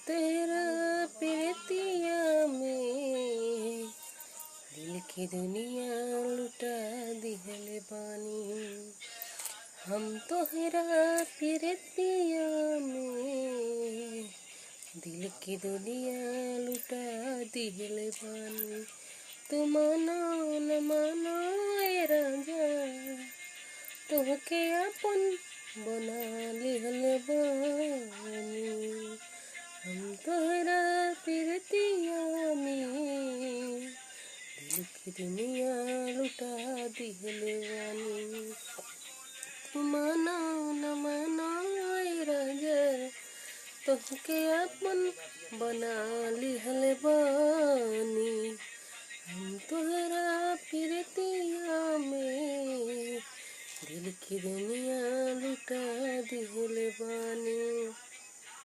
तेरा प्रीतिया में दिल की दुनिया लुटा दिहले बानी। हम तोहरा प्रीतिया में दिल की दुनिया लुटा दिहले बानी। तू मानो न मानो ए राजा, तोहके अपन बना लिहले बानी। हम तोहरा प्रीतिया में दिल की दुनिया लुटा दिहले बानी। तू मानो न मानो ए राजा, तोहके अपन बना लिहले बानी। हम तोहरा प्रीतिया में दिल की दुनिया लुटा दिहले बानी।